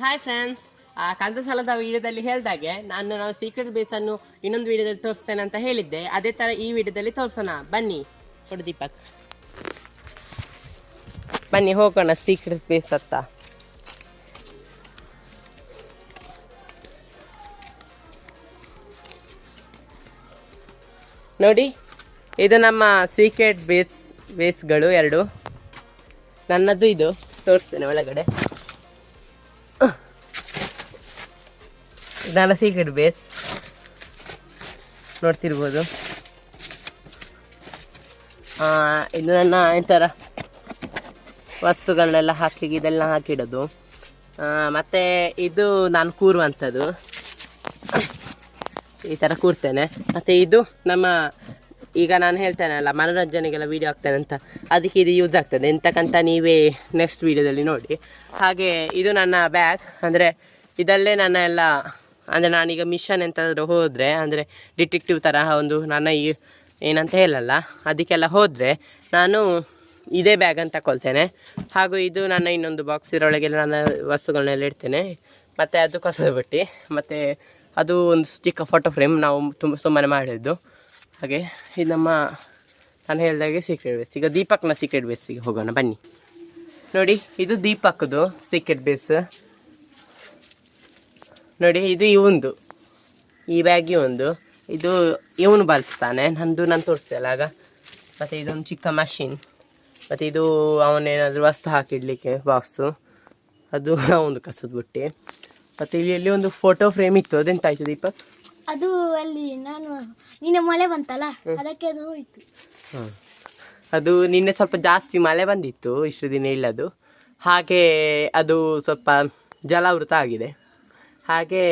Hi friends, ಕಳೆದ ಸಲದ ವಿಡಿಯೋದಲ್ಲಿ ಹೇಳಿದಾಗೆ ನಾವು ಸೀಕ್ರೆಟ್ ಬೇಸ್ ಅನ್ನು ಇನ್ನೊಂದು ವಿಡಿಯೋದಲ್ಲಿ ತೋರಿಸ್ತೇನೆ ಅಂತ ಹೇಳಿದ್ದೆ. ಅದೇ ತರ ಈ ವಿಡಿಯೋದಲ್ಲಿ ತೋರಿಸೋಣ. ಬನ್ನಿ ಕೊಡು ದೀಪಕ್, ಬನ್ನಿ ಹೋಗೋಣ ಸೀಕ್ರೆಟ್ ಬೇಸ್ ಹತ್ತ. ನೋಡಿ, ಇದು ನಮ್ಮ ಸೀಕ್ರೆಟ್ ಬೇಸ್ಗಳು ಎರಡು. ನನ್ನದು ಇದು ತೋರಿಸ್ತೇನೆ ಒಳಗಡೆ. ನನ್ನ ಸೀಕ್ರೆಟ್ ಬೇಸ್ ನೋಡ್ತಿರ್ಬೋದು. ಇದು ನನ್ನ ಎಂಥರ ವಸ್ತುಗಳನ್ನೆಲ್ಲ ಹಾಕಲಿಕ್ಕೆ ಇದೆಲ್ಲ ಹಾಕಿಡೋದು. ಮತ್ತು ಇದು ನಾನು ಕೂರುವಂಥದ್ದು, ಈ ಥರ ಕೂರ್ತೇನೆ. ಮತ್ತು ಇದು ನಮ್ಮ, ಈಗ ನಾನು ಹೇಳ್ತೇನಲ್ಲ ಮನೋರಂಜನೆಗೆಲ್ಲ ವೀಡಿಯೋ ಹಾಕ್ತೇನೆ ಅಂತ, ಅದಕ್ಕೆ ಇದು ಯೂಸ್ ಆಗ್ತದೆ. ಎಂತಕ್ಕಂತ ನೀವೇ ನೆಕ್ಸ್ಟ್ ವೀಡಿಯೋದಲ್ಲಿ ನೋಡಿ. ಹಾಗೆ ಇದು ನನ್ನ ಬ್ಯಾಗ್, ಅಂದರೆ ಇದಲ್ಲೇ ನನ್ನ ಎಲ್ಲ, ಅಂದರೆ ನಾನೀಗ ಮಿಷನ್ ಎಂತಾದರೂ ಹೋದರೆ, ಅಂದರೆ ಡಿಟೆಕ್ಟಿವ್ ತರಹ ಒಂದು ನನ್ನ ಏನಂತ ಹೇಳಲ್ಲ, ಅದಕ್ಕೆಲ್ಲ ಹೋದರೆ ನಾನು ಇದೇ ಬ್ಯಾಗನ್ನು ತಗೊಳ್ತೇನೆ. ಹಾಗೂ ಇದು ನನ್ನ ಇನ್ನೊಂದು ಬಾಕ್ಸ್, ಇದರೊಳಗೆಲ್ಲ ನನ್ನ ವಸ್ತುಗಳನ್ನೆಲ್ಲ ಇಡ್ತೇನೆ. ಮತ್ತು ಅದು ಕಸದ ಬುಟ್ಟಿ, ಮತ್ತು ಅದು ಒಂದು ಚಿಕ್ಕ ಫೋಟೋ ಫ್ರೇಮ್ ನಾವು ಸುಮ್ಮನೆ ಮಾಡಿದ್ದು. ಹಾಗೆ ಇದು ನಮ್ಮ, ನಾನು ಹೇಳಿದಾಗೆ ಸೀಕ್ರೆಟ್ ಬೇಸ್. ಈಗ ದೀಪಕ್ನ ಸೀಕ್ರೆಟ್ ಬೇಸಿಗೆ ಹೋಗೋಣ ಬನ್ನಿ. ನೋಡಿ, ಇದು ದೀಪಕ್ದು ಸೀಕ್ರೆಟ್ ಬೇಸ್. ನೋಡಿ, ಇದು ಇವಂದು, ಈ ಬ್ಯಾಗ್ ಇವಂದು, ಇದು ಇವನು ಬಳಸ್ತಾನೆ, ನಾನು ತೋರಿಸ್ತೇಲ್ಲ ಆಗ. ಮತ್ತು ಇದೊಂದು ಚಿಕ್ಕ ಮಷಿನ್, ಮತ್ತು ಇದು ಅವನೇನಾದರೂ ವಸ್ತು ಹಾಕಿಡಲಿಕ್ಕೆ ಬಾಕ್ಸು, ಅದು ಒಂದು ಕಸದ ಬುಟ್ಟಿ. ಮತ್ತು ಇಲ್ಲಿ ಒಂದು ಫೋಟೋ ಫ್ರೇಮ್ ಇತ್ತು, ಅದೆಂತಾಯ್ತು ದೀಪಕ್? ಅದು ಅಲ್ಲಿ ನಾನು ನಿನ್ನೆ ಮಳೆ ಬಂತಲ್ಲ, ಅದಕ್ಕೆ ಅದು ಹೋಯ್ತು. ಅದು ನಿನ್ನೆ ಸ್ವಲ್ಪ ಜಾಸ್ತಿ ಮಳೆ ಬಂದಿತ್ತು, ಇಷ್ಟು ದಿನ ಇಲ್ಲದು. ಹಾಗೆ ಅದು ಸ್ವಲ್ಪ ಜಲಾವೃತ ಆಗಿದೆ, ಹಾಗೆ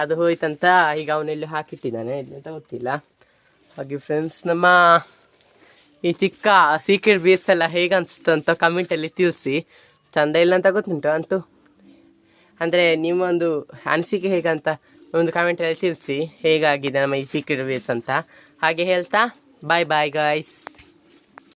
ಅದು ಹೋಯ್ತಂತ ಈಗ ಅವನೆಲ್ಲಿ ಹಾಕಿಟ್ಟಿದ್ದಾನೆ ಅಂತ ಗೊತ್ತಿಲ್ಲ. ಹಾಗೆ ಫ್ರೆಂಡ್ಸ್, ನಮ್ಮ ಈ ಚಿಕ್ಕ ಸೀಕ್ರೆಟ್ ಬೇಸ್ ಎಲ್ಲ ಹೇಗೆ ಅನಿಸ್ತು ಅಂತ ಕಮೆಂಟಲ್ಲಿ ತಿಳಿಸಿ. ಚೆಂದ ಇಲ್ಲ ಅಂತ ಗೊತ್ತುಂಟು ಅಂತೂ, ಅಂದರೆ ನಿಮ್ಮೊಂದು ಅನಿಸಿಕೆ ಹೇಗಂತ ಒಂದು ಕಮೆಂಟಲ್ಲಿ ತಿಳಿಸಿ, ಹೇಗಾಗಿದೆ ನಮ್ಮ ಈ ಸೀಕ್ರೆಟ್ ಬೇಸ್ ಅಂತ. ಹಾಗೆ ಹೇಳ್ತಾ ಬಾಯ್ ಬಾಯ್ ಗಾಯ್ಸ್.